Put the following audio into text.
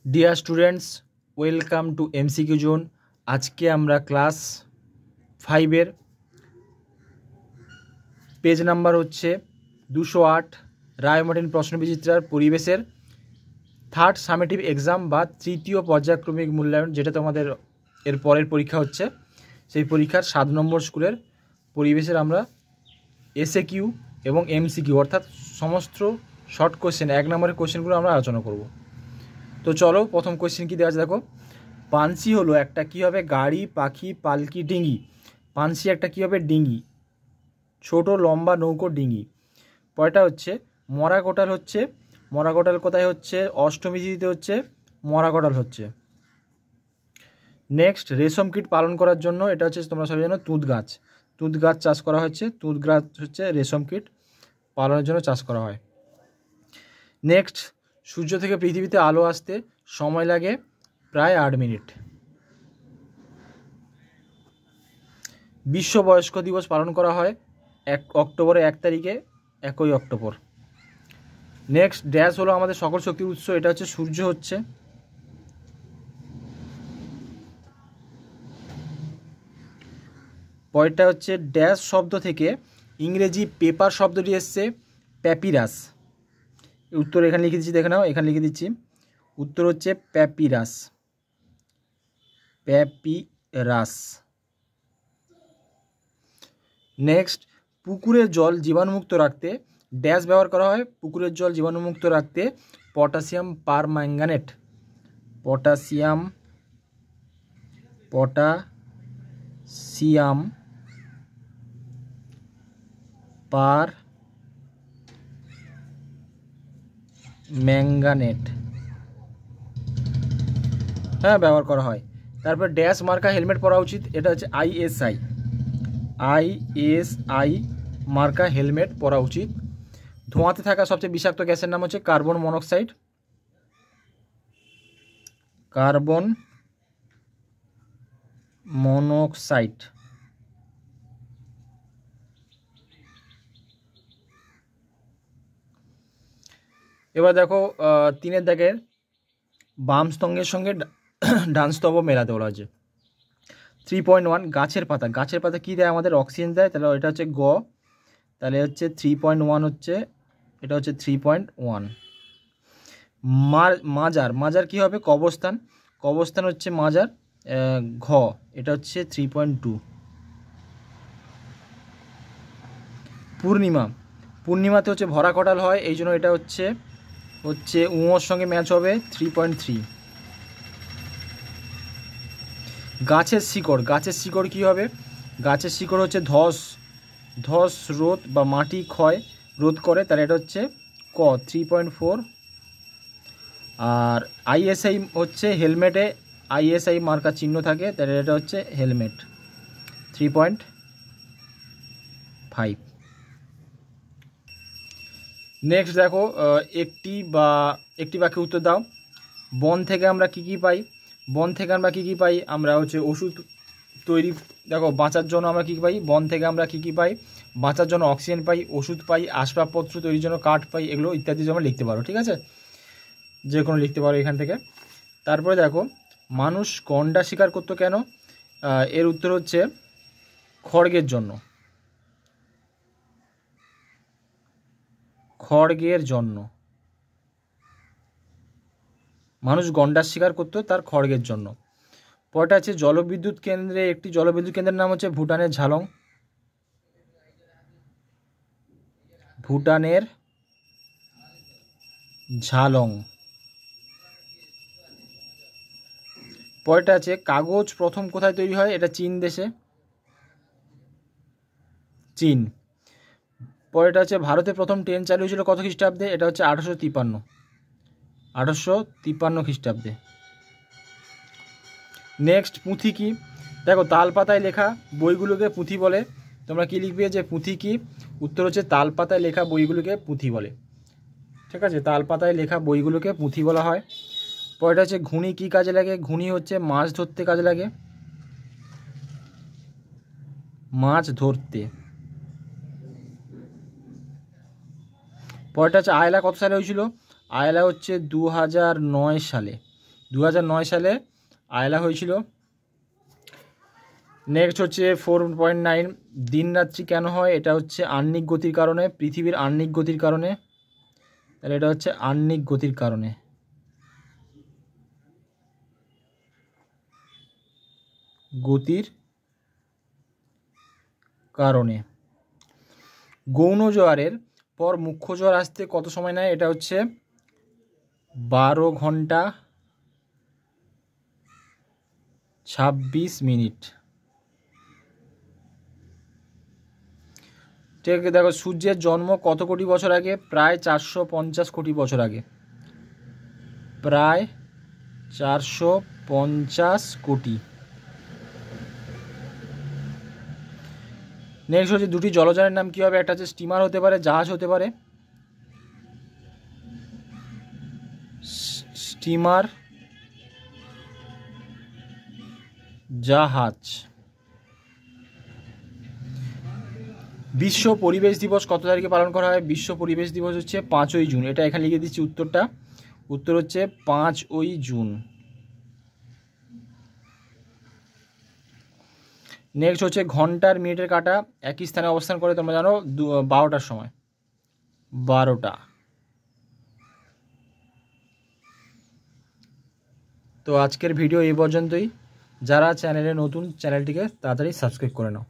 Dear students, welcome to MCQ zone. আজকে আমরা class 5-এর page number হচ্ছে 208 রায়-মার্টিন প্রশ্নবিচিত্রার পরিবেশের থার্ড সামেটিভ এক্সাম বা তৃতীয় পর্যায়ক্রমিক মূল্যায়ন, যেটা তোমাদের এর পরের পরীক্ষা হচ্ছে, সেই পরীক্ষার 7 নম্বর স্কুলের পরিবেশের আমরা এসএকিউ এবং এমসিকিউ অর্থাৎ সমস্ত শর্ট কোশ্চেন 1 নম্বরের কোশ্চেনগুলো আমরা আলোচনা করব। তো চলো, প্রথম কোশ্চেন কি দেওয়া আছে দেখো। পানসি হলো একটা কী হবে? গাড়ি, পাখি, পালকি, ডিঙি। পানসি একটা কী হবে? ডিঙি, ছোট লম্বা নৌকো ডিঙি। পরেরটা হচ্ছে মরা কোটাল হচ্ছে, মরা কোটাল কোথায় হচ্ছে? অষ্টমী তিথিতে হচ্ছে মরা কোটাল হচ্ছে। নেক্সট, রেশম কীট পালন করার জন্য এটা হচ্ছে তোমরা সবাই জানো তুঁত গাছ। তুঁত গাছ চাষ করা হচ্ছে, তুঁত গাছ হচ্ছে রেশম কীট পালনের জন্য চাষ করা হয়। নেক্সট, সূর্য থেকে পৃথিবীতে আলো আসতে সময় লাগে প্রায় 8 মিনিট। বিশ্ব বয়স্ক দিবস পালন করা হয় অক্টোবরের 1 তারিখে, 1 অক্টোবর। নেক্সট, ড্যাশ হলো আমাদের সকল শক্তির উৎস, এটা হচ্ছে সূর্য হচ্ছে। পরেরটা হচ্ছে ড্যাশ শব্দ থেকে ইংরেজি পেপার শব্দটি এসছে প্যাপিরাস। উত্তর এখানে লিখে দিচ্ছি, দেখে নাও, এখানে লিখে দিচ্ছি। উত্তর হচ্ছে প্যাপিরাস, প্যাপিরাস। নেক্সট, পুকুরের জল জীবাণুমুক্ত রাখতে ড্যাশ ব্যবহার করা হয়? পুকুরের জল জীবাণুমুক্ত রাখতে পটাশিয়াম পারম্যাঙ্গানেট, পটাশিয়াম পারম্যাঙ্গানেট ব্যবহার করা হয়। তারপর ড্যাশ মার্কা হেলমেট পরা উচিত, এটা হচ্ছে আইএসআই মার্কা হেলমেট পরা উচিত। ধোঁয়াতে থাকা সবচেয়ে বিষাক্ত গ্যাসের নাম হচ্ছে কার্বন মনোক্সাইড, কার্বন মনোক্সাইড। এবার দেখো 3-এর দাগের বাম স্তম্ভের সঙ্গে ডান স্তম্ভ মেলাতে বলা হয়েছে। 3.1 গাছের পাতা। গাছের পাতা কী দেয় আমাদের? অক্সিজেন দেয়, তাহলে এটা হচ্ছে গ। তাহলে হচ্ছে 3.1 হচ্ছে, এটা হচ্ছে 3.1। মাজার, মাজার কী হবে? কবরস্থান, কবরস্থান হচ্ছে মাজার, ঘ, এটা হচ্ছে 3.2। পূর্ণিমা, পূর্ণিমাতে হচ্ছে ভরা কটাল হয়, এই জন্য এটা হচ্ছে উঁর সঙ্গে ম্যাচ হবে 3.3। গাছের শিকড়, গাছের শিকড় কী হবে? গাছের শিকড় হচ্ছে ধস রোধ বা মাটি ক্ষয় রোধ করে, তাহলে এটা হচ্ছে ক, 3.4। আর আইএসআই হচ্ছে হেলমেটে আইএসআই মার্কা চিহ্ন থাকে, তাহলে এটা হচ্ছে হেলমেট, 3.5। নেক্সট দেখো, একটি বাক্যে উত্তর দাও। বন থেকে আমরা কী কী পাই? বন থেকে আমরা কী কী পাই? আমরা হচ্ছে ওষুধ তৈরি, দেখো বাঁচার জন্য আমরা কী কী পাই? বন থেকে আমরা কী কী পাই? বাঁচার জন্য অক্সিজেন পাই, ওষুধ পাই, আসবাবপত্র তৈরির জন্য কাঠ পাই, এগুলো ইত্যাদি যেমন লিখতে পারো, ঠিক আছে? যে কোনো লিখতে পারো এখান থেকে। তারপরে দেখো, মানুষ গন্ডা শিকার করতো কেন? এর উত্তর হচ্ছে খড়গের জন্য, খড়গের জন্য। মানুষ গন্ডার শিকার করতো তার খড়গের জন্য। পরটা আছে জলবিদ্যুৎ কেন্দ্রে, একটি জলবিদ্যুৎ কেন্দ্রের নাম হচ্ছে ভুটানের ঝালং, ভুটানের ঝালং। পরটা আছে কাগজ প্রথম কোথায় তৈরি হয়? এটা চীন দেশে, চীন। পরেটা হচ্ছে ভারতে প্রথম ট্রেন চালু হয়েছিল কত খ্রিস্টাব্দে? এটা হচ্ছে 1853 খ্রিস্টাব্দে। নেক্সট, পুঁথি কি? দেখো, তালপাতায় লেখা বইগুলোকে পুঁথি বলে। তোমরা কি লিখবে যে পুঁথি কি? উত্তর হচ্ছে তালপাতায় লেখা বইগুলোকে পুঁথি বলে, ঠিক আছে? তালপাতায় লেখা বইগুলোকে পুঁথি বলা হয়। পরেটা হচ্ছে ঘুনি কি কাজে লাগে? ঘুনি হচ্ছে মাছ ধরতে কাজে লাগে, মাছ ধরতে। পরেরটা হচ্ছে আয়লা কত সালে হয়েছিল? আয়লা হচ্ছে 2009 সালে, 2009 সালে আয়লা হয়েছিল। নেক্সট হচ্ছে 4.9, দিন রাত্রি কেন হয়? এটা হচ্ছে আহ্নিক গতির কারণে, পৃথিবীর আহ্নিক গতির কারণে। তাহলে এটা হচ্ছে আহ্নিক গতির কারণে। গতির কারণে। গৌণ জোয়ারের পর মুখ্য জোয়ার আসতে কত সময় নেয়? এটা হচ্ছে 12 ঘন্টা 26 মিনিট। ঠিক আছে, দেখো সূর্যের জন্ম কত কোটি বছর আগে? প্রায় 450 কোটি বছর আগে। প্রায় 450 কোটি। নেক্সট হচ্ছে দুটি জলযানের নাম কী হবে? একটা হচ্ছে স্টিমার হতে পারে, জাহাজ হতে পারে। স্টিমার, জাহাজ। বিশ্ব পরিবেশ দিবস কত তারিখে পালন করা হয়? বিশ্ব পরিবেশ দিবস হচ্ছে 5ই জুন। এটা এখানে লিখে দিচ্ছি উত্তরটা। উত্তর হচ্ছে 5ই জুন। নেক্সট হচ্ছে ঘন্টার মিনিটের কাঁটা একই স্থানে অবস্থান করে তোমরা জানো 12টার সময়। 12টা। তো আজকের ভিডিও এই পর্যন্তই। যারা চ্যানেলে নতুন, চ্যানেলটিকে তাড়াতাড়ি সাবস্ক্রাইব করে নাও।